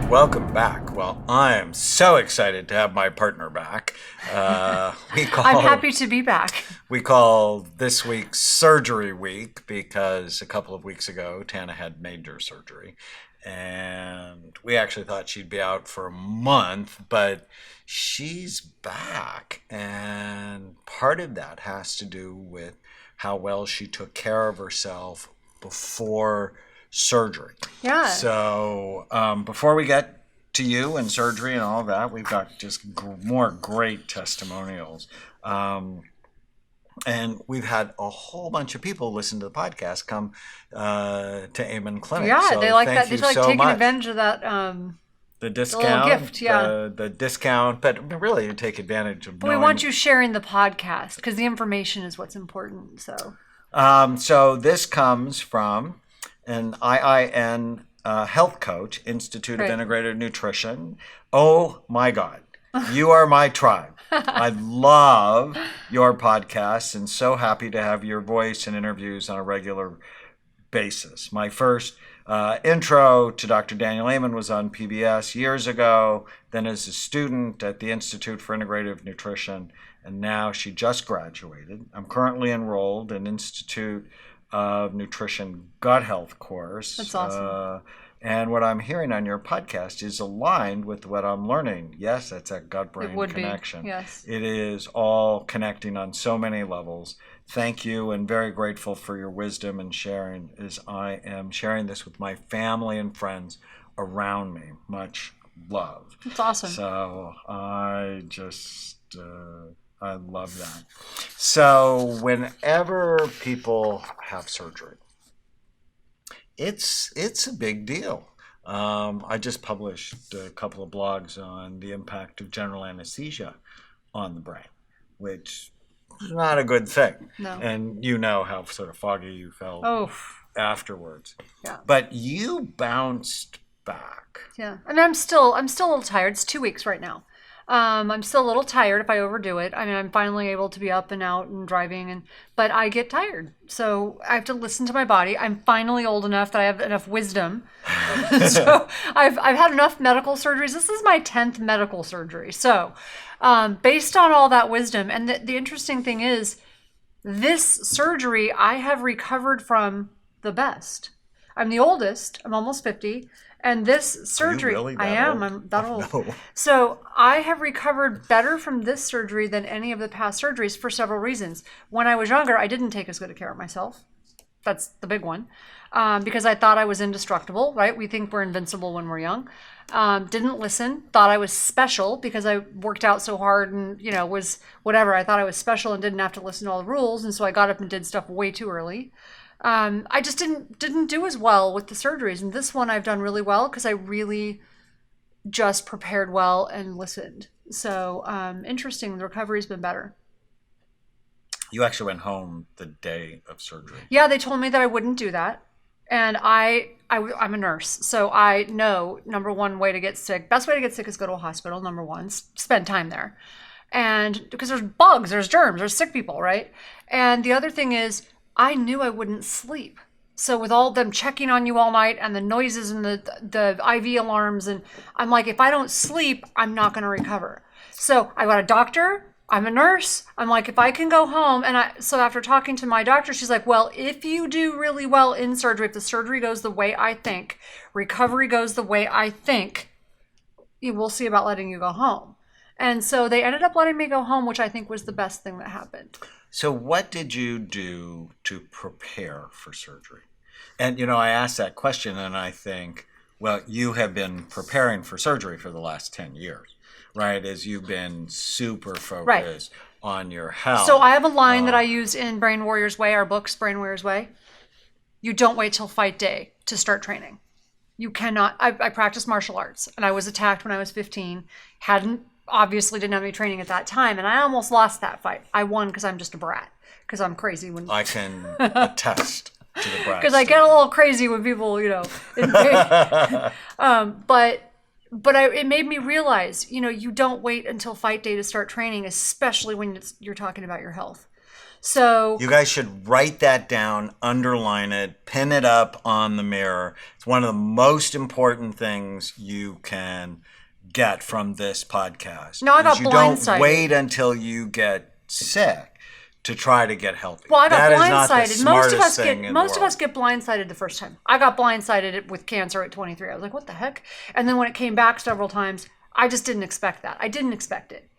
welcome back. Well, I'm so excited to have my partner back. I'm happy to be back. We call this week Surgery Week because a couple of weeks ago, Tana had major surgery. And we actually thought she'd be out for a month, but she's back. And part of that has to do with how well she took care of herself before surgery. Yeah. So before we get to you and surgery and all that, we've got just more great testimonials. And we've had a whole bunch of people listen to the podcast come to Amen Clinic. Yeah, so they like that. They like so taking much. advantage of that. The discount, the little gift, yeah. The discount, but really you take advantage of. But we want you sharing the podcast because the information is what's important. So this comes from an IIN health coach, Institute of Integrated Nutrition. Oh my God, you are my tribe. I love your podcasts and so happy to have your voice in interviews on a regular basis. My first intro to Dr. Daniel Amen was on PBS years ago, then as a student at the Institute for Integrative Nutrition, and now she just graduated. I'm currently enrolled in Institute of Nutrition Gut Health course. That's awesome. And what I'm hearing on your podcast is aligned with what I'm learning. Yes, that's a gut-brain connection. Yes. It is all connecting on so many levels. Thank you, and very grateful for your wisdom and sharing as I am sharing this with my family and friends around me. Much love. That's awesome. So I just, I love that. So whenever people have surgery, it's a big deal. I just published a couple of blogs on the impact of general anesthesia on the brain, which is not a good thing. No. And you know how sort of foggy you felt afterwards. Yeah. But you bounced back. Yeah. And I'm still a little tired. It's 2 weeks right now. I'm still a little tired if I overdo it. I mean, I'm finally able to be up and out and driving, but I get tired. So I have to listen to my body. I'm finally old enough that I have enough wisdom. So I've had enough medical surgeries. This is my 10th medical surgery. So based on all that wisdom, and the interesting thing is, this surgery I have recovered from the best. I'm the oldest. I'm almost 50. And this surgery, Are you really that I am. old? I'm that old. No. So I have recovered better from this surgery than any of the past surgeries for several reasons. When I was younger, I didn't take as good a care of myself. That's the big one. Because I thought I was indestructible, right? We think we're invincible when we're young. Didn't listen. Thought I was special because I worked out so hard and, was whatever. I thought I was special and didn't have to listen to all the rules. And so I got up and did stuff way too early. I just didn't do as well with the surgeries, and this one I've done really well because I really just prepared well and listened. So interesting. The recovery's been better. You actually went home the day of surgery. Yeah, they told me that I wouldn't do that, and I'm a nurse, so I know number one way to get sick, best way to get sick is go to a hospital. Number one, spend time there, and because there's bugs, there's germs, there's sick people, right? And the other thing is, I knew I wouldn't sleep. So with all them checking on you all night and the noises and the IV alarms, and I'm like, if I don't sleep, I'm not going to recover. So I got a doctor. I'm a nurse. I'm like, if I can go home, so after talking to my doctor, she's like, well, if you do really well in surgery, if the surgery goes the way I think, recovery goes the way I think, we'll see about letting you go home. And so they ended up letting me go home, which I think was the best thing that happened. So what did you do to prepare for surgery? And, I asked that question and I think, well, you have been preparing for surgery for the last 10 years, right? As you've been super focused on your health. So I have a line that I use in Brain Warrior's Way, our books, Brain Warrior's Way. You don't wait till fight day to start training. You cannot. I practiced martial arts and I was attacked when I was 15. Obviously didn't have any training at that time, and I almost lost that fight. I won because I'm just a brat, because I'm crazy when I can attest to the brat. Because I get a little crazy when people, but it made me realize, you don't wait until fight day to start training, especially when you're talking about your health. So you guys should write that down, underline it, pin it up on the mirror. It's one of the most important things you can get from this podcast. No, I got you blindsided. don't wait until you get sick to try to get healthy. Well, I got that is not the blindsided. smartest thing in the Most of world. us get blindsided the first time. I got blindsided with cancer at 23. I was like, what the heck? And then when it came back several times, I just didn't expect that. I didn't expect it.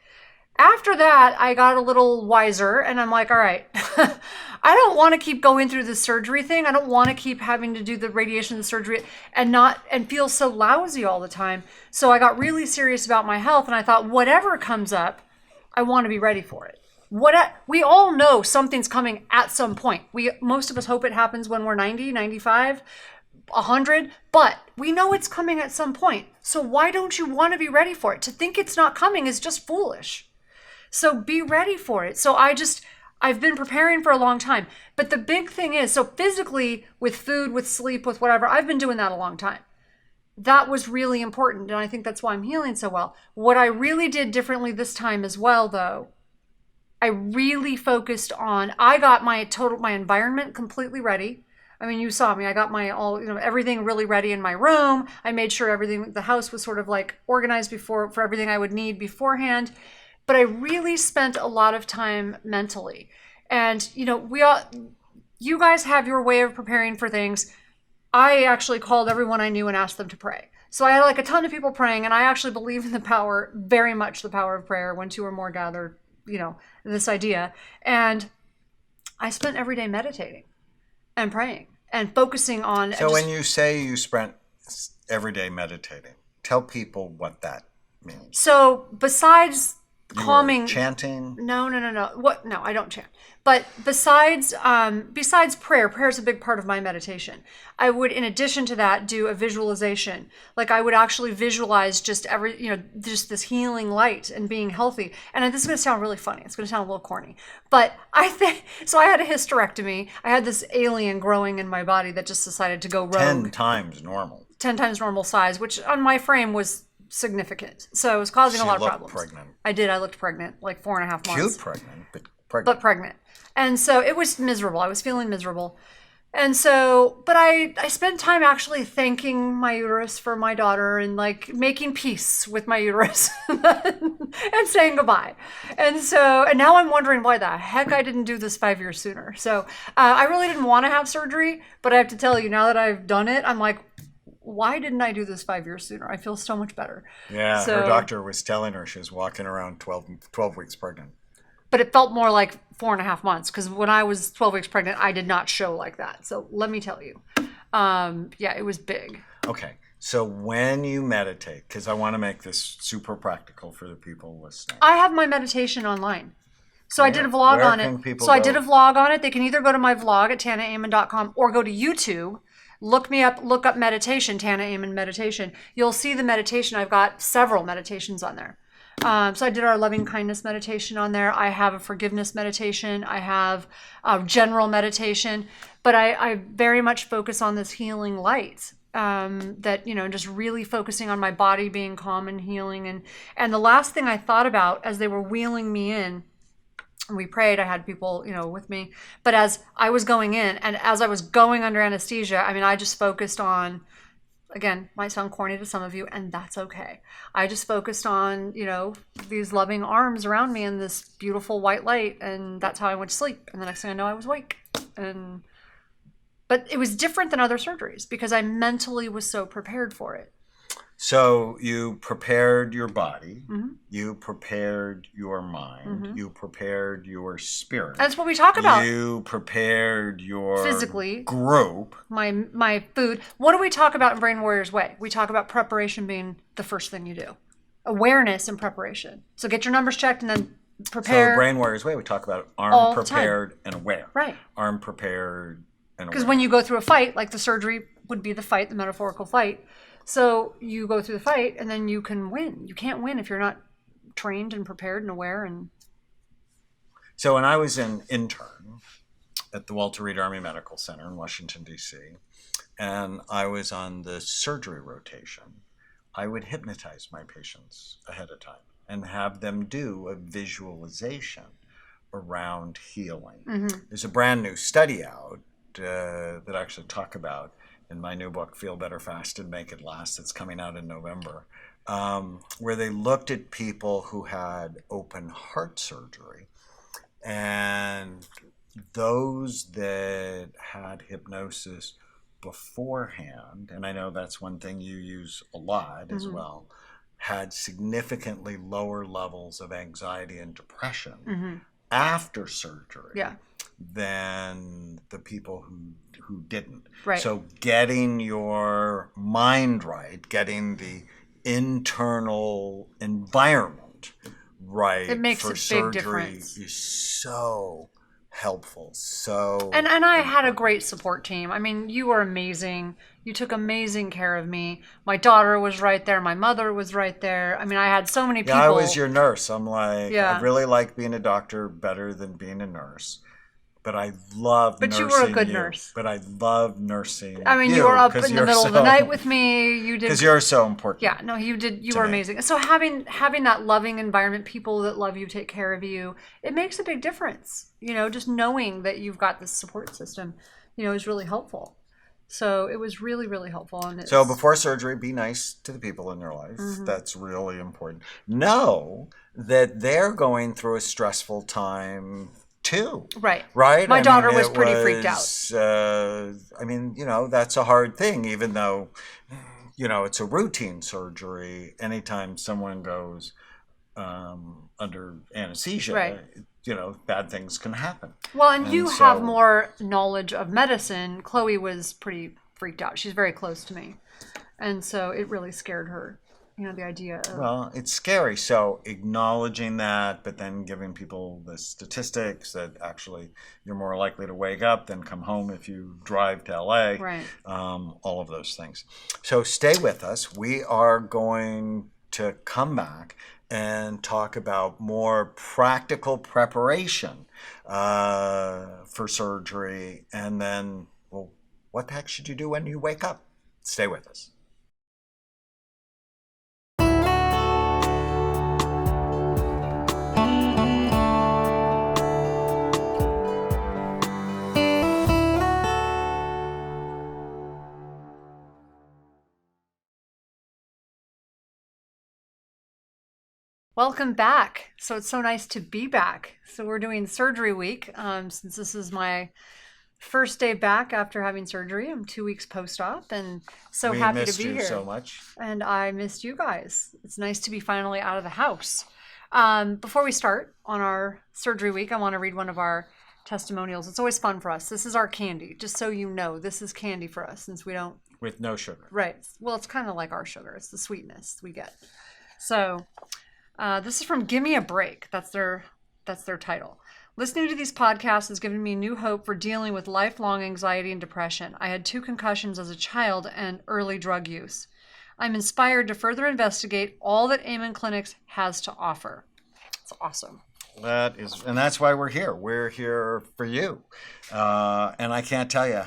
After that, I got a little wiser, and I'm like, all right, I don't want to keep going through the surgery thing. I don't want to keep having to do the radiation and surgery and feel so lousy all the time. So I got really serious about my health, and I thought, whatever comes up, I want to be ready for it. We all know something's coming at some point. Most of us hope it happens when we're 90, 95, 100, but we know it's coming at some point. So why don't you want to be ready for it? To think it's not coming is just foolish. So be ready for it. So I've been preparing for a long time. But the big thing is, so physically, with food, with sleep, with whatever, I've been doing that a long time. That was really important. And I think that's why I'm healing so well. What I really did differently this time as well, though, I really focused on, I got my environment completely ready. I mean, you saw me. I got everything really ready in my room. I made sure the house was sort of like organized for everything I would need beforehand. But I really spent a lot of time mentally. And, you guys have your way of preparing for things. I actually called everyone I knew and asked them to pray. So I had like a ton of people praying, and I actually believe in very much the power of prayer, when two or more gather, this idea. And I spent every day meditating and praying and focusing on. So when you say you spent every day meditating, tell people what that means. So besides calming, chanting? No. What? No, I don't chant. But besides prayer is a big part of my meditation. I would, in addition to that, do a visualization. Like I would actually visualize just just this healing light and being healthy. And this is going to sound really funny. It's going to sound a little corny. But I think, so I had a hysterectomy. I had this alien growing in my body that just decided to go rogue. 10 times normal. 10 times normal size, which on my frame was significant. So it was causing a lot of problems. Pregnant. I did. I looked pregnant, like 4.5 months. Cute pregnant, but pregnant. But pregnant. And so it was miserable. I was feeling miserable. And so, but I spent time actually thanking my uterus for my daughter and like making peace with my uterus and saying goodbye. And now I'm wondering why the heck I didn't do this 5 years sooner. So I really didn't want to have surgery, but I have to tell you, now that I've done it, I'm like, why didn't I do this 5 years sooner? I feel so much better. Yeah, her doctor was telling her she was walking around 12 weeks pregnant. But it felt more like 4.5 months, because when I was 12 weeks pregnant, I did not show like that. So let me tell you. It was big. Okay. So when you meditate, because I want to make this super practical for the people listening. I have my meditation online. So I did a vlog on it. I did a vlog on it. They can either go to my vlog at tanaamen.com or go to YouTube. Look me up, look up meditation, Tana Amen meditation. You'll see the meditation. I've got several meditations on there. So I did our loving kindness meditation on there. I have a forgiveness meditation. I have a general meditation. But I very much focus on this healing light, that, just really focusing on my body being calm and healing. And the last thing I thought about as they were wheeling me in, and we prayed, I had people, with me. But as I was going in and as I was going under anesthesia, I just focused on, again, might sound corny to some of you, and that's okay. I just focused on, these loving arms around me and this beautiful white light. And that's how I went to sleep. And the next thing I know, I was awake. But it was different than other surgeries because I mentally was so prepared for it. So you prepared your body, Mm-hmm. you prepared your mind, Mm-hmm. you prepared your spirit. That's what we talk about. You prepared your physically group. My food. What do we talk about in Brain Warriors Way? We talk about preparation being the first thing you do. Awareness and preparation. So get your numbers checked and then prepare. So Brain Warriors Way, we talk about all arm the prepared and aware. Right. Arm prepared and aware. Because when you go through a fight, like the surgery would be the fight, the metaphorical fight. So you go through the fight and then you can win. You can't win if you're not trained and prepared and aware. So when I was an intern at the Walter Reed Army Medical Center in Washington, D.C., and I was on the surgery rotation, I would hypnotize my patients ahead of time and have them do a visualization around healing. Mm-hmm. There's a brand new study out that I actually talk about in my new book, Feel Better Fast and Make It Last. It's coming out in November, where they looked at people who had open heart surgery, and those that had hypnosis beforehand, and I know that's one thing you use a lot as well, had significantly lower levels of anxiety and depression after surgery than the people who didn't. Right. So getting your mind right, getting the internal environment right, it makes for a surgery big difference. is so helpful. So and I had a great support team. I mean, you were amazing. You took amazing care of me. My daughter was right there. My mother was right there. I mean, I had so many people. Yeah, I was your nurse. I'm like, Yeah. I really like being a doctor better than being a nurse. But I love nursing you were a good nurse. But I love nursing I mean, you were up in the middle of the night with me. You did, because you're so important. Yeah, no, you did. You were amazing. So having that loving environment, people that love you, take care of you, it makes a big difference. You know, just knowing that you've got this support system, you know, is really helpful. So it was really, really helpful. And so before surgery, be nice to the people in your life. That's really important. Know that they're going through a stressful time too. Right. My daughter was pretty freaked out. I mean, you know, that's a hard thing, even though, you know, it's a routine surgery. Anytime someone goes under anesthesia, you know, bad things can happen. Well, and you have more knowledge of medicine. Chloe was pretty freaked out. She's very close to me. And so it really scared her. You know, the idea of... Well, it's scary. So acknowledging that, but then giving people the statistics that actually you're more likely to wake up than come home if you drive to LA. Right. All of those things. So stay with us. We are going to come back and talk about more practical preparation for surgery. And then, well, what the heck should you do when you wake up? Stay with us. Welcome back. So it's so nice to be back. So we're doing surgery week. Since this is my first day back after having surgery, I'm 2 weeks post-op, and so happy to be here. We missed you so much. And I missed you guys. It's nice to be finally out of the house. Before we start on our surgery week, I want to read one of our testimonials. It's always fun for us. This is our candy. Just so you know, this is candy for us since we don't... With no sugar. Right. Well, it's kind of like our sugar. It's the sweetness we get. So... this is from Give Me a Break. That's their title. Listening to these podcasts has given me new hope for dealing with lifelong anxiety and depression. I had 2 concussions as a child and early drug use. I'm inspired to further investigate all that Amen Clinics has to offer. It's awesome. And that's why we're here. We're here for you. And I can't tell you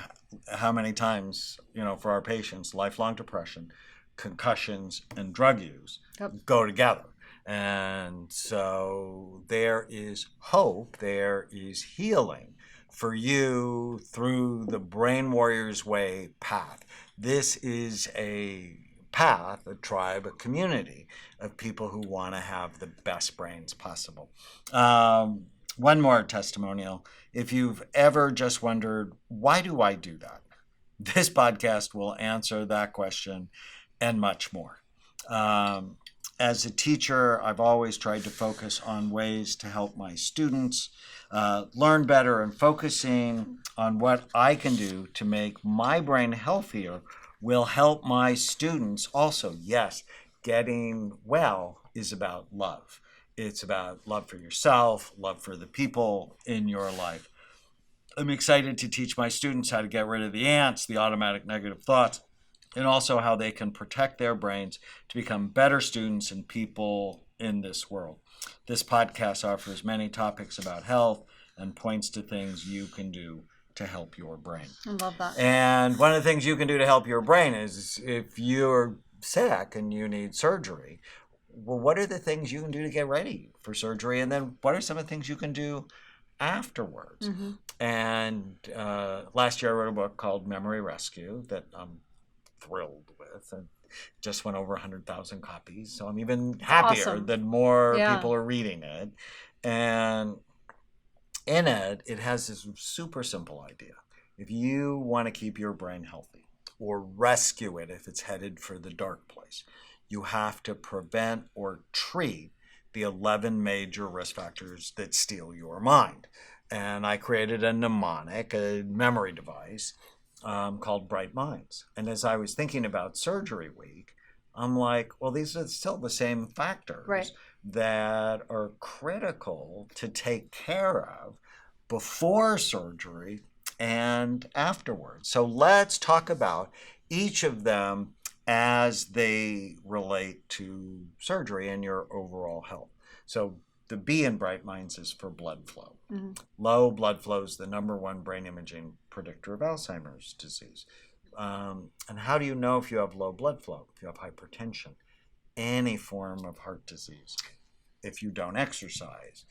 how many times, you know, for our patients, lifelong depression, concussions, and drug use go together. And so there is hope, there is healing for you through the Brain Warriors Way path. This is a path, a tribe, a community of people who want to have the best brains possible. One more testimonial. If you've ever just wondered, why do I do that? This podcast will answer that question and much more. As a teacher, I've always tried to focus on ways to help my students learn better, and focusing on what I can do to make my brain healthier will help my students also. Yes, getting well is about love. It's about love for yourself, love for the people in your life. I'm excited to teach my students how to get rid of the ants, the automatic negative thoughts, and also how they can protect their brains to become better students and people in this world. This podcast offers many topics about health and points to things you can do to help your brain. I love that. And one of the things you can do to help your brain is if you're sick and you need surgery, well, what are the things you can do to get ready for surgery? And then what are some of the things you can do afterwards. And last year I wrote a book called Memory Rescue that I'm thrilled with, and just went over 100,000 copies. So I'm even happier Awesome. that more Yeah. people are reading it. And in it, it has this super simple idea. If you want to keep your brain healthy or rescue it if it's headed for the dark place, you have to prevent or treat the 11 major risk factors that steal your mind. And I created a mnemonic, a memory device called Bright Minds. And as I was thinking about surgery week, I'm like, well, these are still the same factors Right. that are critical to take care of before surgery and afterwards. So let's talk about each of them as they relate to surgery and your overall health. So the B in Bright Minds is for blood flow. Low blood flow is the number one brain imaging predictor of Alzheimer's disease. And how do you know if you have low blood flow? If you have hypertension, any form of heart disease, if you don't exercise.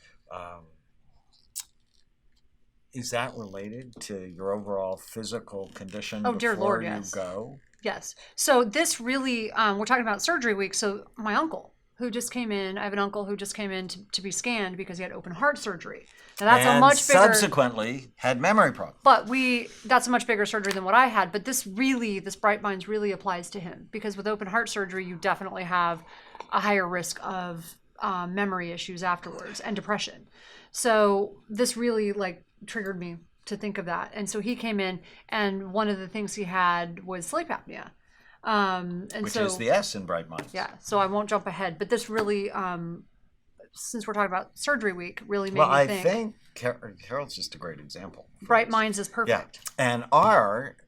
Is that related to your overall physical condition Dear before Lord, you yes. go? Yes. So this really, we're talking about surgery week. So my uncle, who just came in, I have an uncle who just came in to be scanned because he had open heart surgery. Now that's and a much bigger. Subsequently had memory problems. But that's a much bigger surgery than what I had. But this Bright Minds really applies to him because with open heart surgery, you definitely have a higher risk of memory issues afterwards and depression. So this really triggered me to think of that. And so he came in, and one of the things he had was sleep apnea. Which is the S in Bright Minds. Yeah, so I won't jump ahead, but this really, since we're talking about surgery week, really made me think. Well, I think Carol's just a great example. Bright Minds is perfect. Yeah.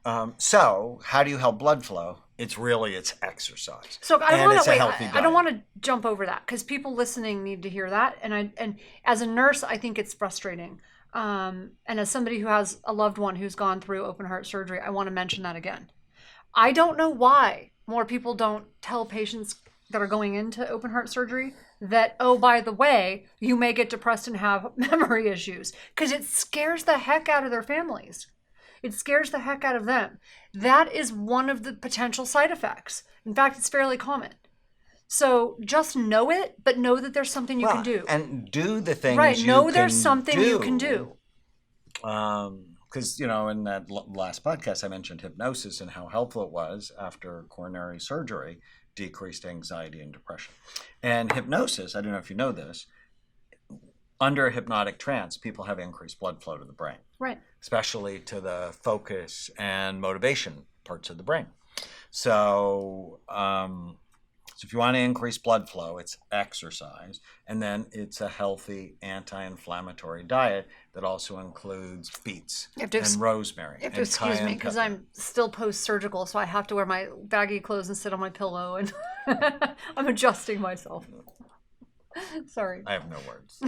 And so how do you help blood flow? It's exercise. So I don't want to wait. I don't want to jump over that because people listening need to hear that. And as a nurse, I think it's frustrating. And as somebody who has a loved one who's gone through open heart surgery, I want to mention that again. I don't know why more people don't tell patients that are going into open heart surgery that, oh, by the way, you may get depressed and have memory issues, because it scares the heck out of their families. It scares the heck out of them. That is one of the potential side effects. In fact, it's fairly common. So just know it, but know that there's something you can do. And do the things right. you Know can there's something do. you can do. Because, in that last podcast, I mentioned hypnosis and how helpful it was after coronary surgery, decreased anxiety and depression. And hypnosis, I don't know if you know this, under a hypnotic trance, people have increased blood flow to the brain. Right. Especially to the focus and motivation parts of the brain. So if you want to increase blood flow, it's exercise. And then it's a healthy anti-inflammatory diet that also includes beets and rosemary. You have to excuse me because I'm still post-surgical, so I have to wear my baggy clothes and sit on my pillow, and I'm adjusting myself. Sorry. I have no words.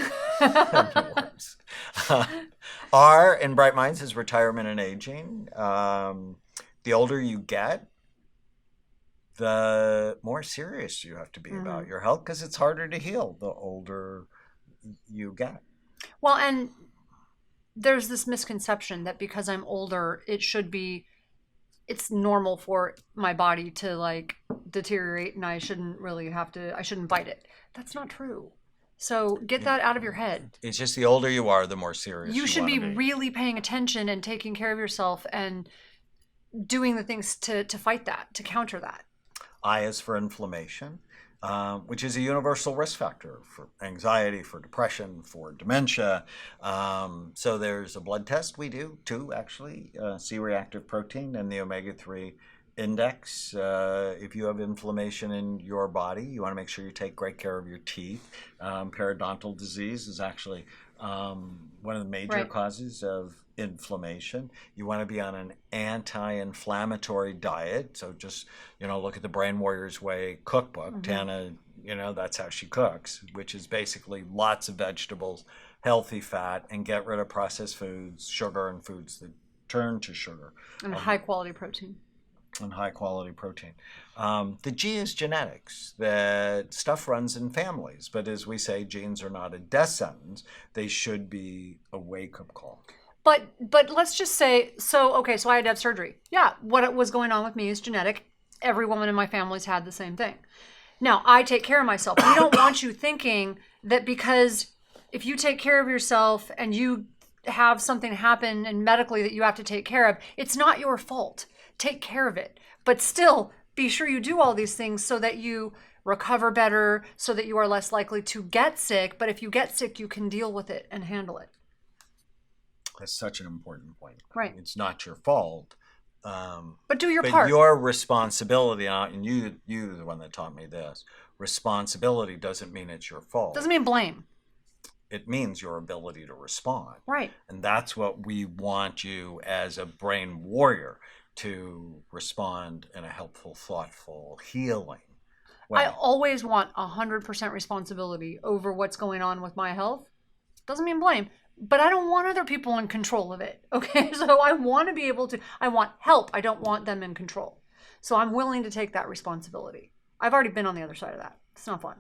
R in Bright Minds is retirement and aging. The older you get, the more serious you have to be about your health because it's harder to heal the older you get. Well, and there's this misconception that because I'm older, it's normal for my body to deteriorate and I shouldn't fight it. That's not true. So get that out of your head. It's just the older you are, the more serious you should be be really paying attention and taking care of yourself and doing the things to fight that, to counter that. I is for inflammation, which is a universal risk factor for anxiety, for depression, for dementia. So there's a blood test we do too, actually, C-reactive protein and the omega-3 index. If you have inflammation in your body, you want to make sure you take great care of your teeth. Periodontal disease is actually one of the major causes of inflammation. You want to be on an anti-inflammatory diet. So just, look at the Brain Warriors Way cookbook. Tana, that's how she cooks, which is basically lots of vegetables, healthy fat, and get rid of processed foods, sugar, and foods that turn to sugar. And high quality protein. and high quality protein. The G is genetics, that stuff runs in families. But as we say, genes are not a death sentence. They should be a wake-up call. But let's just say, so I had to have surgery. Yeah, what was going on with me is genetic. Every woman in my family's had the same thing. Now, I take care of myself. We don't want you thinking that because if you take care of yourself and you have something happen and medically that you have to take care of, it's not your fault. Take care of it. But still, be sure you do all these things so that you recover better, so that you are less likely to get sick. But if you get sick, you can deal with it and handle it. That's such an important point. Right. It's not your fault. But do your but part. Your responsibility, and you're the one that taught me this, responsibility doesn't mean it's your fault. Doesn't mean blame. It means your ability to respond. Right. And that's what we want you as a brain warrior to respond in a helpful, thoughtful, healing way. I always want 100% responsibility over what's going on with my health. Doesn't mean blame. But I don't want other people in control of it, okay? So I want to be able to, I want help. I don't want them in control. So I'm willing to take that responsibility. I've already been on the other side of that. It's not fun.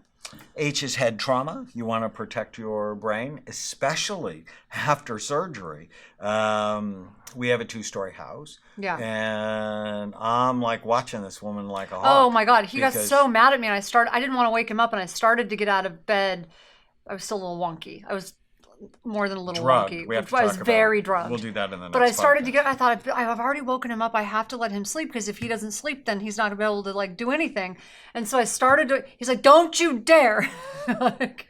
H is head trauma. You want to protect your brain, especially after surgery. We have a 2-story house. Yeah. And I'm like watching this woman like a hawk. Oh my God. He got so mad at me. And I didn't want to wake him up. And I started to get out of bed. I was still a little wonky. I was more than a little wonky. I was very drugged. We'll do that in the next But I started podcast. to get, I thought, I've already woken him up. I have to let him sleep because if he doesn't sleep, then he's not going to be able to like do anything. And so I started to, he's like, don't you dare. Right.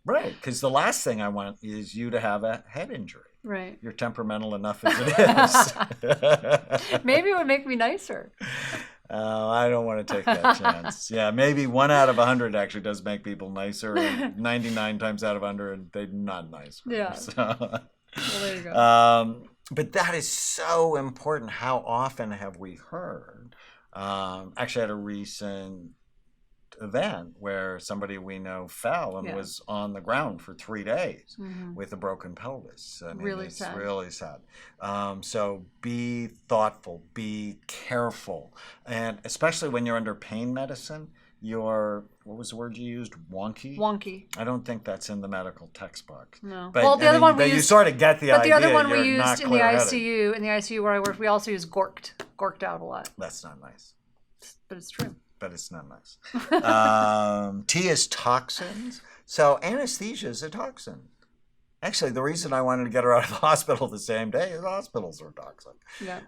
Because the last thing I want is you to have a head injury. Right. You're temperamental enough as it is. Maybe it would make me nicer. I don't want to take that chance. Yeah, maybe 1 out of 100 actually does make people nicer. And 99 times out of 100, they're not nice. Yeah. So, well, there you go. but that is so important. How often have we heard? Actually, at a recent event where somebody we know fell and was on the ground for 3 days with a broken pelvis. I mean, really sad. Really sad. So be thoughtful, be careful, and especially when you're under pain medicine, what was the word you used? Wonky? Wonky. I don't think that's in the medical textbook. No. But, well, the other one we used, you sort of get the idea. But the other one we You're used in the ICU where I worked, we also used gorked out a lot. That's not nice. But it's true. But it's not nice. T is toxins. So anesthesia is a toxin. Actually, the reason I wanted to get her out of the hospital the same day is hospitals are toxic. Yeah.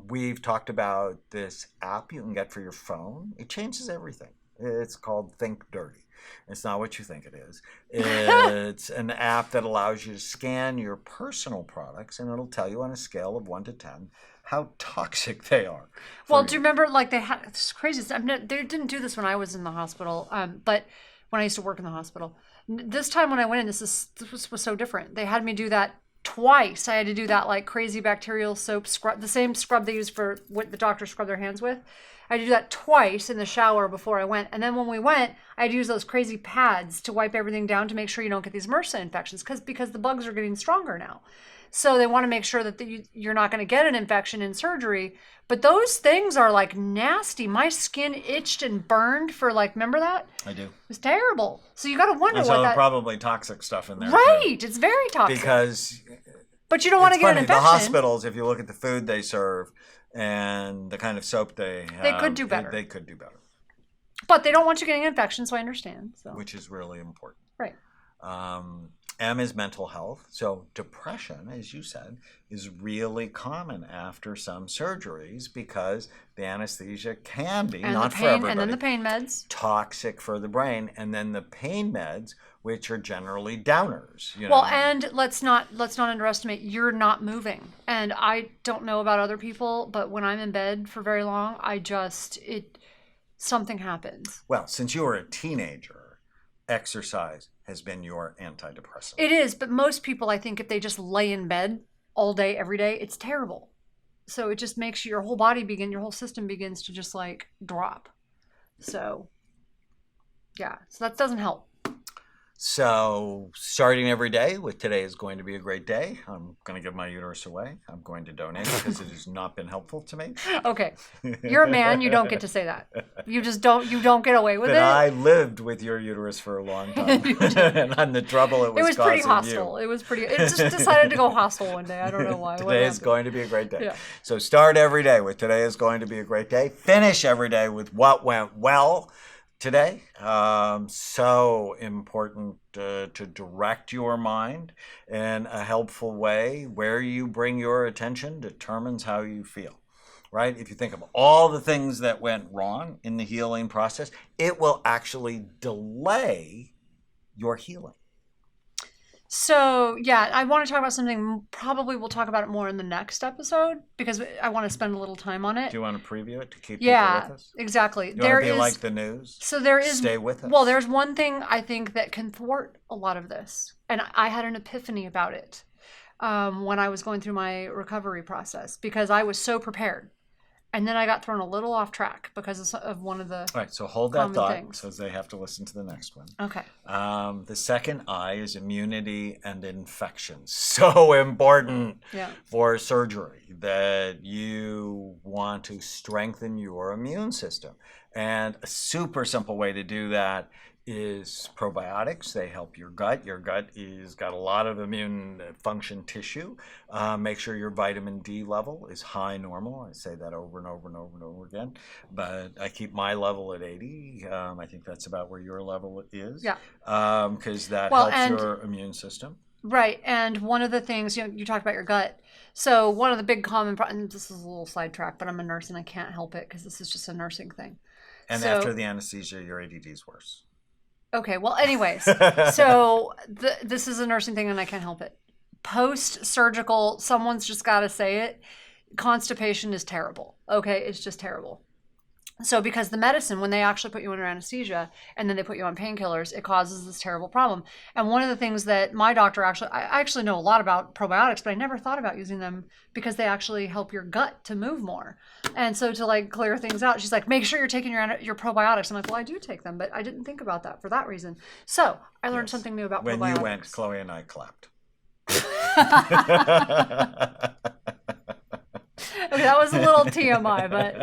We've talked about this app you can get for your phone. It changes everything. It's called Think Dirty. It's not what you think it is. It's an app that allows you to scan your personal products, and it'll tell you on a scale of 1 to 10 how toxic they are. Well, do you remember, like, they had, it's crazy. They didn't do this when I was in the hospital, but when I used to work in the hospital. This time when I went in, this was so different. They had me do that twice. I had to do that, like, crazy bacterial soap scrub, the same scrub they use for what the doctors scrub their hands with. I had to do that twice in the shower before I went. And then when we went, I had to use those crazy pads to wipe everything down to make sure you don't get these MRSA infections because the bugs are getting stronger now. So they want to make sure that you're not going to get an infection in surgery. But those things are like nasty. My skin itched and burned for like, remember that? I do. It was terrible. So you got to wonder and what so that... probably toxic stuff in there. Right. Too. It's very toxic. Because... But you don't want to get an infection. The hospitals, if you look at the food they serve and the kind of soap they have... They could do better. They could do better. But they don't want you getting an infection, so I understand. So. Which is really important. Right. M is mental health. So depression, as you said, is really common after some surgeries because the anesthesia can be, and not the for pain, everybody, and then the pain meds, toxic for the brain, and then the pain meds, which are generally downers. You know? Well, and let's not underestimate. You're not moving, and I don't know about other people, but when I'm in bed for very long, something happens. Well, since you were a teenager, exercise has been your antidepressant. It is, but most people, I think, if they just lay in bed all day, every day, it's terrible. So it just makes your whole your whole system begins to just like drop. So, yeah, so that doesn't help. So, starting every day with today is going to be a great day. I'm going to give my uterus away. I'm going to donate it because it has not been helpful to me. Okay. You're a man. You don't get to say that. You just don't. You don't get away with But it. I lived with your uterus for a long time, and the trouble it was It was pretty causing hostile. you. It was pretty. It just decided to go hostile one day. I don't know why. What Today is happened? going to be a great day. Yeah. So start every day with today is going to be a great day. Finish every day with what went well today. So important to direct your mind in a helpful way. Where you bring your attention determines how you feel. Right? If you think of all the things that went wrong in the healing process, it will actually delay your healing. So, yeah, I want to talk about something. Probably we'll talk about it more in the next episode because I want to spend a little time on it. Do you want to preview it to keep people Yeah, with us? exactly. You want to be like the news? So there is. Stay with us. Well, there's one thing I think that can thwart a lot of this, and I had an epiphany about it when I was going through my recovery process because I was so prepared. And then I got thrown a little off track because of one of the All right, so hold that common thought things. so they have to listen to the next one. Okay. The second I is immunity and infection. So important for surgery that you want to strengthen your immune system. And a super simple way to do that is probiotics. They help your gut. Your gut is got a lot of immune function tissue. Make sure your vitamin D level is high normal. I say that over and over and over and over again, but I keep my level at 80. I think that's about where your level is. Yeah. Because that helps your immune system. Right. And one of the things, you talked about your gut. So one of the big common problems, this is a little sidetrack, but I'm a nurse and I can't help it because this is just a nursing thing. And after the anesthesia, your ADD is worse. Okay, well, anyways, so this is a nursing thing and I can't help it. Post-surgical, someone's just got to say it, constipation is terrible. Okay, it's just terrible. So because the medicine, when they actually put you under anesthesia and then they put you on painkillers, it causes this terrible problem. And one of the things that my doctor I actually know a lot about probiotics, but I never thought about using them because they actually help your gut to move more. And so to clear things out, she's like, make sure you're taking your probiotics. I'm like, well, I do take them, but I didn't think about that for that reason. So I learned something new about probiotics. When you went, Chloe and I clapped. Okay, that was a little TMI, but...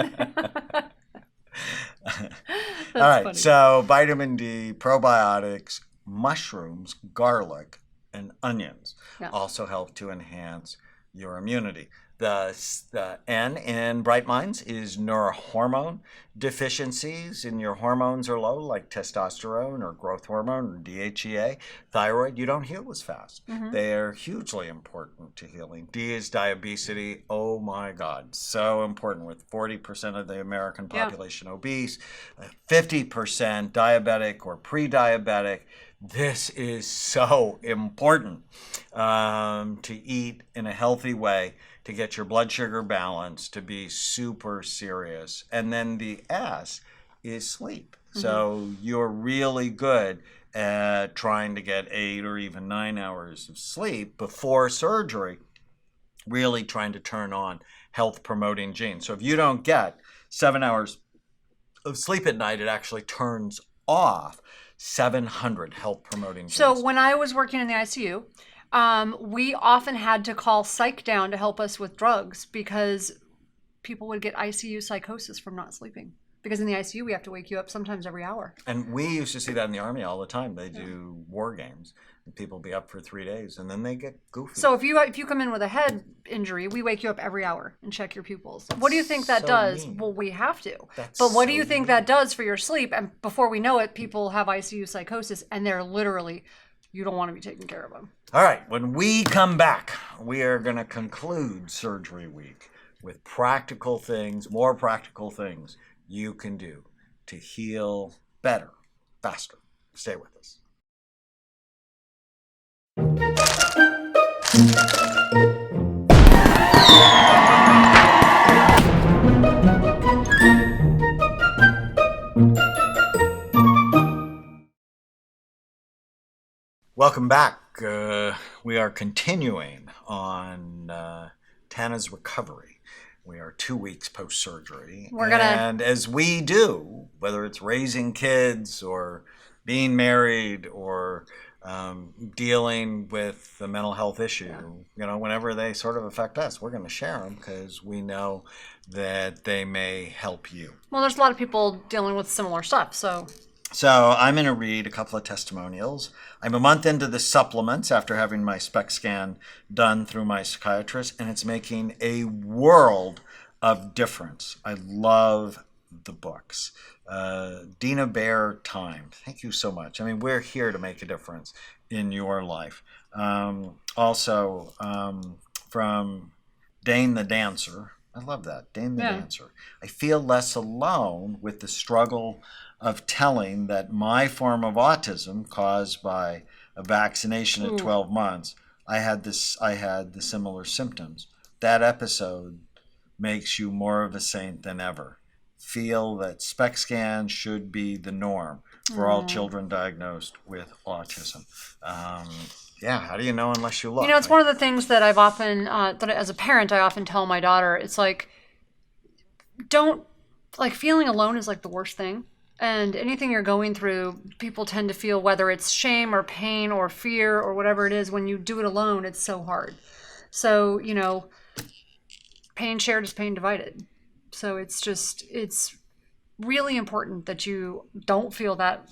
All right, funny. So vitamin D, probiotics, mushrooms, garlic, and onions also help to enhance your immunity. The N in Bright Minds is neurohormone deficiencies in your hormones are low, like testosterone or growth hormone or DHEA. Thyroid, you don't heal as fast. Mm-hmm. They are hugely important to healing. D is diabetes. Oh my God, so important with 40% of the American population obese, 50% diabetic or pre-diabetic. This is so important to eat in a healthy way, to get your blood sugar balanced, to be super serious. And then the S is sleep. Mm-hmm. So you're really good at trying to get 8 or even 9 hours of sleep before surgery, really trying to turn on health promoting genes. So if you don't get 7 hours of sleep at night, it actually turns off 700 health promoting genes. So when I was working in the ICU, we often had to call psych down to help us with drugs because people would get ICU psychosis from not sleeping. Because in the ICU, we have to wake you up sometimes every hour. And we used to see that in the Army all the time. They do war games. And people be up for 3 days, and then they get goofy. So if you come in with a head injury, we wake you up every hour and check your pupils. What do you think that does? Mean. Well, we have to. But what do you think that does for your sleep? And before we know it, people have ICU psychosis, and they're literally, you don't want to be taking care of them. All right, when we come back, we are going to conclude Surgery Week with practical things, more practical things you can do to heal better, faster. Stay with us. Welcome back. We are continuing on Tana's recovery. We are 2 weeks post-surgery. And as we do, whether it's raising kids or being married or dealing with the mental health issue. Whenever they sort of affect us, we're going to share them because we know that they may help you. Well, there's a lot of people dealing with similar stuff, so I'm going to read a couple of testimonials. I'm a month into the supplements after having my SPECT scan done through my psychiatrist, and it's making a world of difference. I love the books. Dina Bear Time. Thank you so much. I mean, we're here to make a difference in your life. Also, from Dane the Dancer. I love that. Dane the Dancer. I feel less alone with the struggle of telling that my form of autism caused by a vaccination at 12 months, I had the similar symptoms. That episode makes you more of a saint than ever. Feel that SPECT scan should be the norm for all children diagnosed with autism. How do you know unless you look? It's one of the things that I've often, that as a parent, I often tell my daughter, it's like, feeling alone is like the worst thing. And anything you're going through, people tend to feel, whether it's shame or pain or fear or whatever it is, when you do it alone, it's so hard. So, pain shared is pain divided. So it's really important that you don't feel that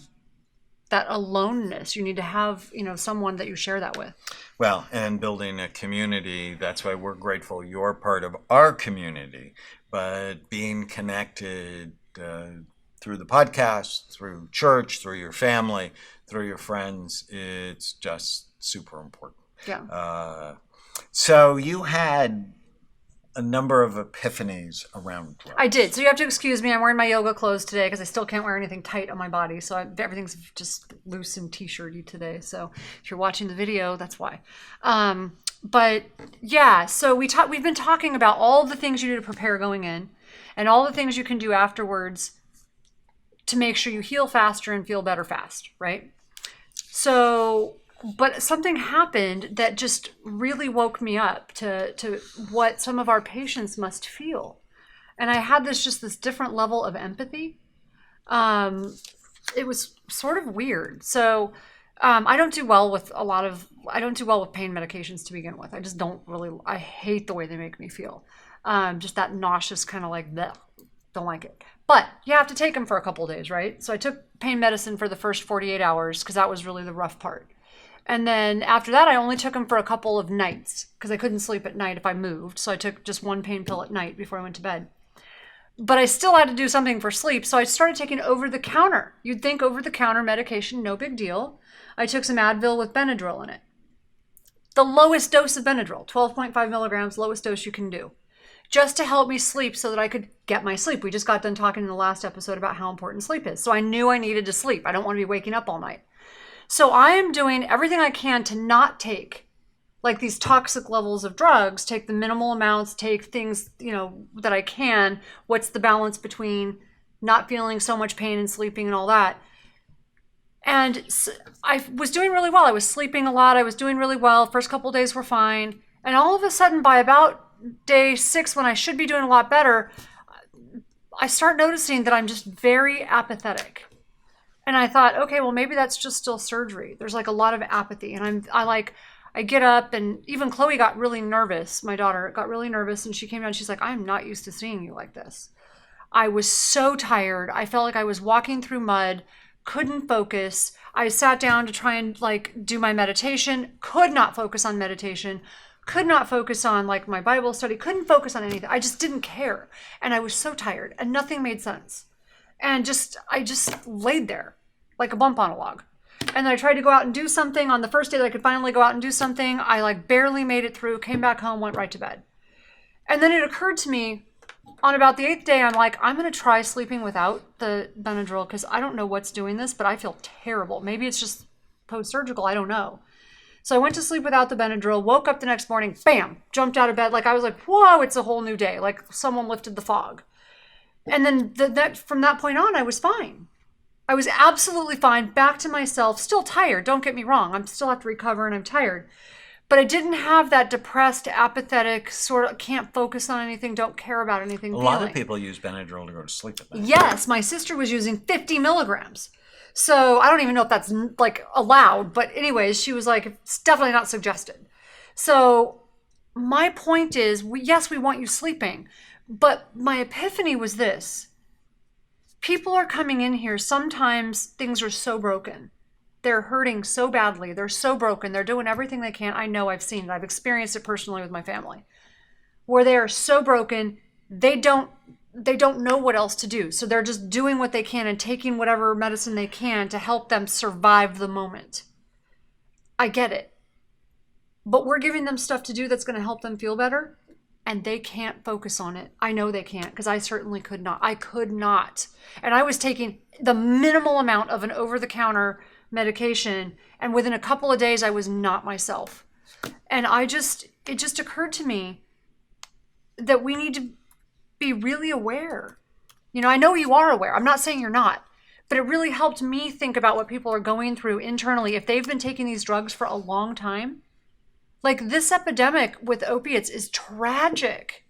aloneness. You need to have, someone that you share that with. Well, and building a community, that's why we're grateful you're part of our community. But being connected through the podcast, through church, through your family, through your friends, it's just super important. Yeah. So you had a number of epiphanies around drugs. I did. So you have to excuse me. I'm wearing my yoga clothes today because I still can't wear anything tight on my body. So everything's just loose and t-shirty today. So if you're watching the video, that's why. But yeah, so we've been talking about all the things you do to prepare going in and all the things you can do afterwards to make sure you heal faster and feel better fast, right? So, but something happened that just really woke me up to what some of our patients must feel. And I had this different level of empathy. It was sort of weird. So I don't do well with pain medications to begin with. I just I hate the way they make me feel. Just that nauseous kind of like, bleh, don't like it. But you have to take them for a couple of days, right? So I took pain medicine for the first 48 hours because that was really the rough part. And then after that, I only took them for a couple of nights because I couldn't sleep at night if I moved. So I took just one pain pill at night before I went to bed. But I still had to do something for sleep. So I started taking over-the-counter. You'd think over-the-counter medication, no big deal. I took some Advil with Benadryl in it. The lowest dose of Benadryl, 12.5 milligrams, lowest dose you can do. Just to help me sleep so that I could get my sleep. We just got done talking in the last episode about how important sleep is. So I knew I needed to sleep. I don't want to be waking up all night. So I am doing everything I can to not take like these toxic levels of drugs, take the minimal amounts, take things, that I can. What's the balance between not feeling so much pain and sleeping and all that? And I was doing really well. I was sleeping a lot. I was doing really well. First couple of days were fine. And all of a sudden, by about day 6, when I should be doing a lot better, I start noticing that I'm just very apathetic. And I thought, okay, well, maybe that's just still surgery. There's like a lot of apathy. And I get up, and even Chloe got really nervous. My daughter got really nervous, and she came down. She's like, I'm not used to seeing you like this. I was so tired. I felt like I was walking through mud, couldn't focus. I sat down to try and do my meditation, could not focus on meditation, could not focus on my Bible study, couldn't focus on anything. I just didn't care. And I was so tired and nothing made sense. And I just laid there like a bump on a log. And then I tried to go out and do something. On the first day that I could finally go out and do something, I barely made it through, came back home, went right to bed. And then it occurred to me on about the 8th day, I'm like, I'm going to try sleeping without the Benadryl because I don't know what's doing this, but I feel terrible. Maybe it's just post-surgical. I don't know. So I went to sleep without the Benadryl, woke up the next morning, bam, jumped out of bed. I was like, whoa, it's a whole new day. Like someone lifted the fog. And then from that point on, I was fine. I was absolutely fine, back to myself, still tired. Don't get me wrong. I still have to recover and I'm tired. But I didn't have that depressed, apathetic, sort of can't focus on anything, don't care about anything A feeling. lot of people use Benadryl to go to sleep at night. Yes, my sister was using 50 milligrams. So I don't even know if that's like allowed, but anyways, she was like, it's definitely not suggested. So my point is, yes, we want you sleeping, but my epiphany was this. People are coming in here, sometimes things are so broken. They're hurting so badly. They're so broken. They're doing everything they can. I know, I've seen it. I've experienced it personally with my family, where they are so broken, they don't know what else to do. So they're just doing what they can and taking whatever medicine they can to help them survive the moment. I get it. But we're giving them stuff to do that's going to help them feel better, and they can't focus on it. I know they can't, because I certainly could not. I could not. And I was taking the minimal amount of an over-the-counter medication, and within a couple of days, I was not myself. And it just occurred to me that we need to be really aware. You know, I know you are aware. I'm not saying you're not, but it really helped me think about what people are going through internally. If they've been taking these drugs for a long time, like this epidemic with opiates is tragic.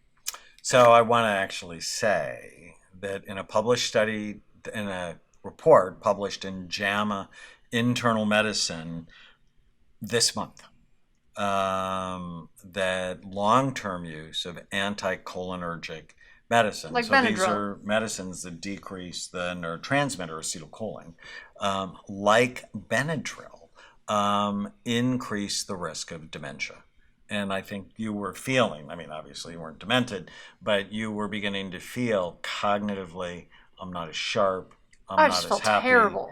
So I want to actually say that in a published study, in a report published in JAMA Internal Medicine this month, that long-term use of anticholinergic medicine, like so Benadryl. These are medicines that decrease the neurotransmitter acetylcholine, like Benadryl, increase the risk of dementia. And I think you were feeling, I mean, obviously you weren't demented, but you were beginning to feel cognitively, I'm not as sharp, I I'm just not felt as happy. terrible.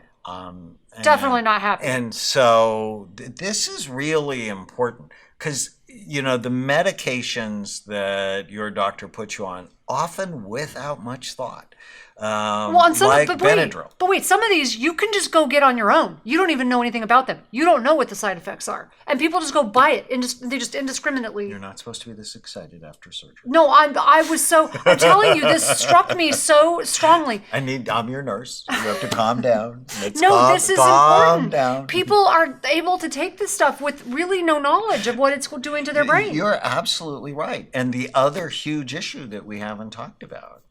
Definitely not happy. And so this is really important because, you know, the medications that your doctor puts you on, often without much thought, Well, some like but Benadryl. wait, some of these you can just go get on your own. You don't even know anything about them. You don't know what the side effects are, and people just go buy it. They just indiscriminately. You're not supposed to be this excited after surgery. No, I was so. I'm telling you, this struck me so strongly. I'm your nurse. You have to calm down. This is calm important. down. People are able to take this stuff with really no knowledge of what it's doing to their brain. You're absolutely right. And the other huge issue that we haven't talked about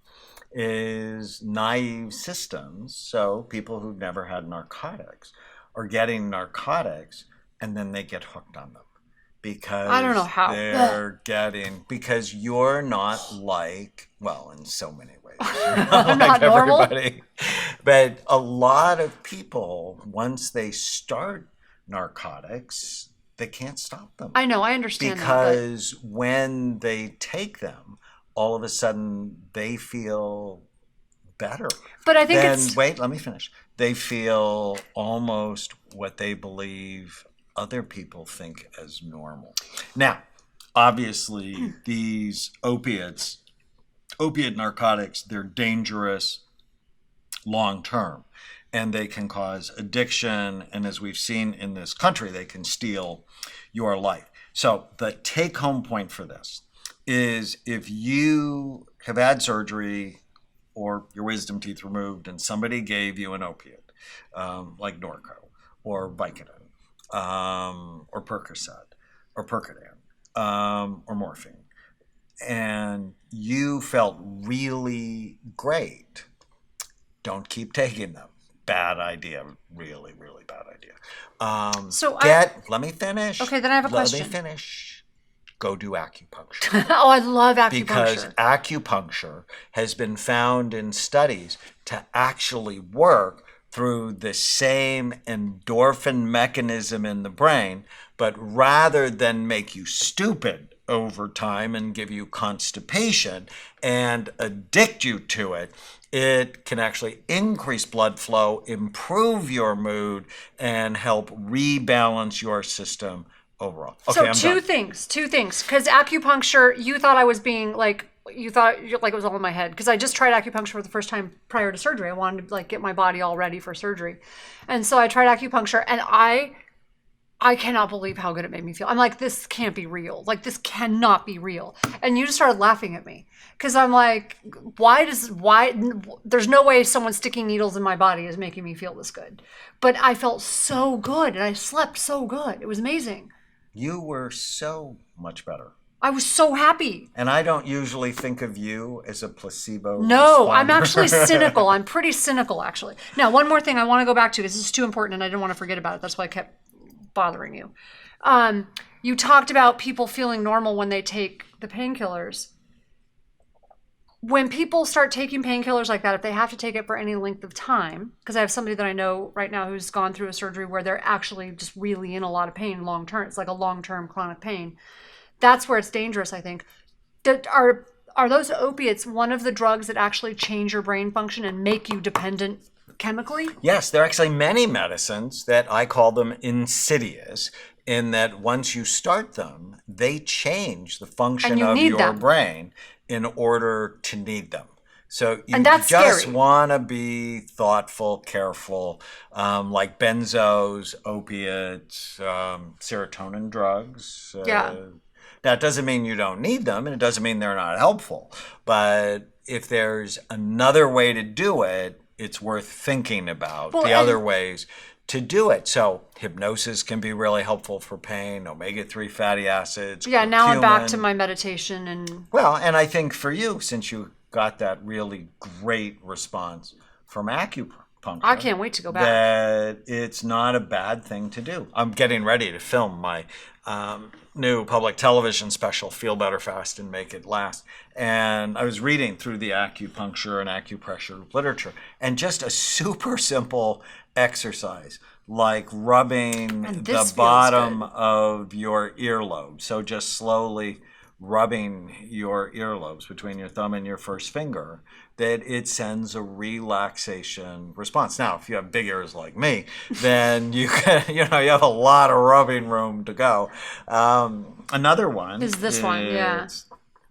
is naive systems. So people who've never had narcotics are getting narcotics and then they get hooked on them because I don't know how. Because you're not like, well, in so many ways, I'm not normal. Everybody. But a lot of people, once they start narcotics, they can't stop them. I know, I understand because when they take them, all of a sudden they feel better. But I think wait, let me finish. They feel almost what they believe other people think as normal. Now, obviously, these opiate narcotics, they're dangerous long term, and they can cause addiction. And as we've seen in this country, they can steal your life. So the take-home point for this is if you have had surgery or your wisdom teeth removed and somebody gave you an opiate, like Norco or Vicodin, or Percocet or Percodan, or morphine, and you felt really great, don't keep taking them. Bad idea. Really, really bad idea. Let me finish. Okay, then I have a question. Let me finish. Go do acupuncture. Oh, I love acupuncture. Because acupuncture has been found in studies to actually work through the same endorphin mechanism in the brain, but rather than make you stupid over time and give you constipation and addict you to it, it can actually increase blood flow, improve your mood, and help rebalance your system overall. Okay, so two things, because acupuncture, you thought I was being like, you thought like it was all in my head, because I just tried acupuncture for the first time prior to surgery. I wanted to like get my body all ready for surgery, and so I tried acupuncture, and I cannot believe how good it made me feel. I'm like, this can't be real. Like, this cannot be real. And you just started laughing at me because I'm like, there's no way someone sticking needles in my body is making me feel this good. But I felt so good and I slept so good. It was amazing. You were so much better I was so happy. And I don't usually think of you as a placebo No, responder. I'm actually cynical. I'm pretty cynical, actually. Now, one more thing I want to go back to, because this is too important and I didn't want to forget about it. That's why I kept bothering you. You talked about people feeling normal when they take the painkillers. When people start taking painkillers like that, if they have to take it for any length of time, because I have somebody that I know right now who's gone through a surgery where they're actually just really in a lot of pain long term. It's like a long-term chronic pain. That's where it's dangerous, I think. Are those opiates one of the drugs that actually change your brain function and make you dependent chemically? Yes, there are actually many medicines that I call them insidious, in that once you start them, they change the function of your brain in order to need them. So you just want to be thoughtful, careful, like benzos, opiates, serotonin drugs. That doesn't mean you don't need them, and it doesn't mean they're not helpful. But if there's another way to do it, it's worth thinking about the other ways to do it. So hypnosis can be really helpful for pain, omega-3 fatty acids. Yeah, now I'm back to my meditation. And I think for you, since you got that really great response from acupuncture, I can't wait to go back. That it's not a bad thing to do. I'm getting ready to film my new public television special, Feel Better Fast and Make It Last. And I was reading through the acupuncture and acupressure literature, and just a super simple exercise like rubbing the bottom of your earlobe. So just slowly rubbing your earlobes between your thumb and your first finger, that it sends a relaxation response. Now, if you have big ears like me, then you can, you have a lot of rubbing room to go. Another one is this one. Yeah,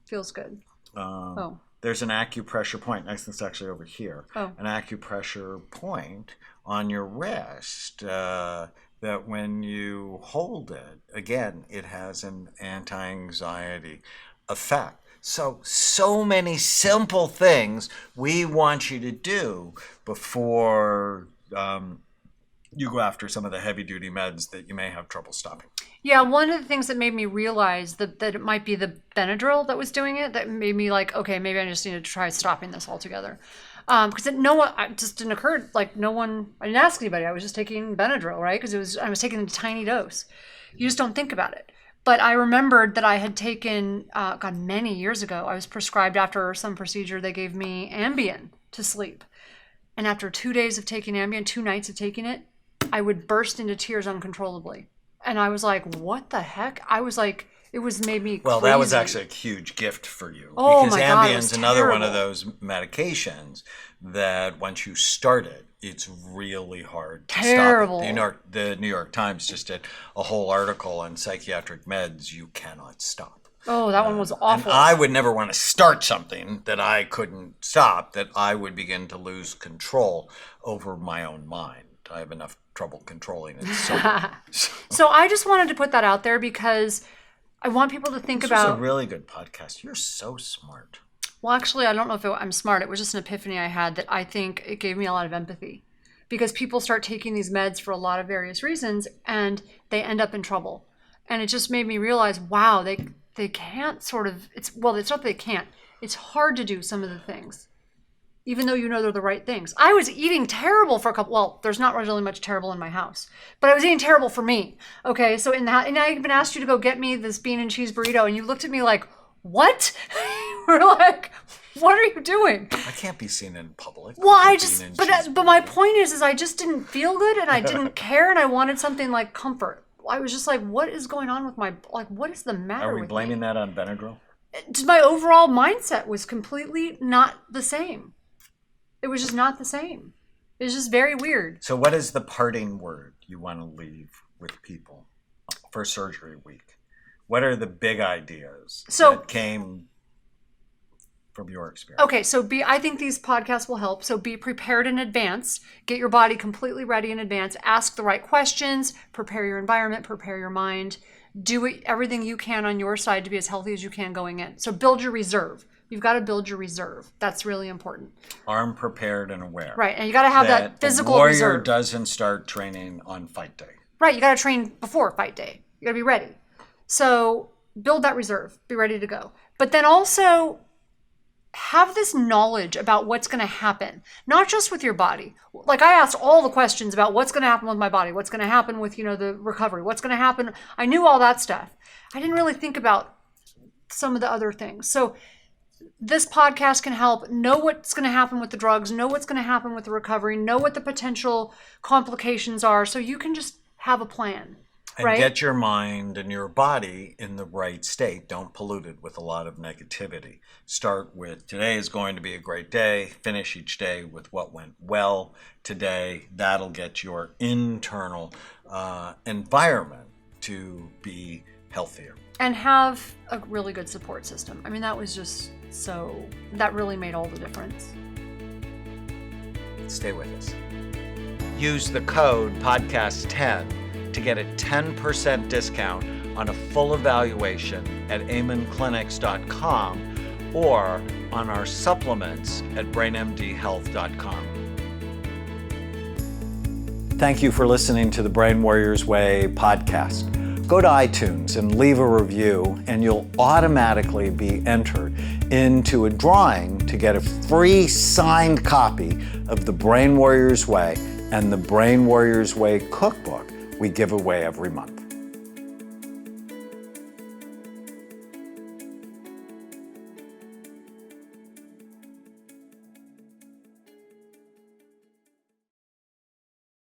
feels good. There's an acupressure point. Next, it's actually over here. An acupressure point on your wrist. That when you hold it, again, it has an anti-anxiety effect. So many simple things we want you to do before you go after some of the heavy-duty meds that you may have trouble stopping. Yeah, one of the things that made me realize that it might be the Benadryl that was doing it, that made me like, okay, maybe I just need to try stopping this altogether. Because it just didn't occur, like I didn't ask anybody. I was just taking Benadryl, right? Because I was taking a tiny dose. You just don't think about it. But I remembered that I had taken, many years ago, I was prescribed after some procedure, they gave me Ambien to sleep. And after 2 days of taking Ambien, 2 nights of taking it, I would burst into tears uncontrollably. And I was like, what the heck? I was like, it made me crazy. Well, that was actually a huge gift for you. Oh, because my God, Ambien's another one of those medications that once you start it, it's really hard to stop it. The New York Times just did a whole article on psychiatric meds you cannot stop. Oh, that one was awful. And I would never want to start something that I couldn't stop, that I would begin to lose control over my own mind. I have enough trouble controlling it. So I just wanted to put that out there because I want people to think about... This was a really good podcast. You're so smart. Well, actually, I don't know if I'm smart. It was just an epiphany I had that I think it gave me a lot of empathy. Because people start taking these meds for a lot of various reasons, and they end up in trouble. And it just made me realize, wow, they can't sort of... It's not that they can't. It's hard to do some of the things, even though you know they're the right things. I was eating terrible for a couple... Well, there's not really much terrible in my house. But I was eating terrible for me. Okay, so and I even asked you to go get me this bean and cheese burrito, and you looked at me like, what? We're like, what are you doing? I can't be seen in public. Well, but my point is I just didn't feel good, and I didn't care, and I wanted something like comfort. I was just like, what is going on with what is the matter with me? Are we blaming that on Benadryl? Just my overall mindset was completely not the same. It was just not the same. It was just very weird. So what is the parting word you want to leave with people for surgery week? What are the big ideas that came from your experience? Okay, so I think these podcasts will help. So be prepared in advance. Get your body completely ready in advance. Ask the right questions. Prepare your environment. Prepare your mind. Do everything you can on your side to be as healthy as you can going in. So build your reserve. You've got to build your reserve. That's really important. Armed, prepared, and aware. Right, and you got to have that physical reserve. reserve. A warrior doesn't start training on fight day. Right, you got to train before fight day. You got to be ready. So build that reserve, be ready to go. But then also have this knowledge about what's going to happen, not just with your body. Like I asked all the questions about what's going to happen with my body, what's going to happen with, the recovery, what's going to happen. I knew all that stuff. I didn't really think about some of the other things. So this podcast can help know what's going to happen with the drugs, know what's going to happen with the recovery, know what the potential complications are, so you can just have a plan. And right? Get your mind and your body in the right state. Don't pollute it with a lot of negativity. Start with, today is going to be a great day. Finish each day with what went well today. That'll get your internal environment to be healthier. And have a really good support system. I mean, that was just that really made all the difference. Stay with us. Use the code podcast10 to get a 10% discount on a full evaluation at amenclinics.com or on our supplements at brainmdhealth.com. Thank you for listening to the Brain Warriors Way podcast. Go to iTunes and leave a review, and you'll automatically be entered into a drawing to get a free signed copy of the Brain Warriors Way and the Brain Warriors Way cookbook we give away every month.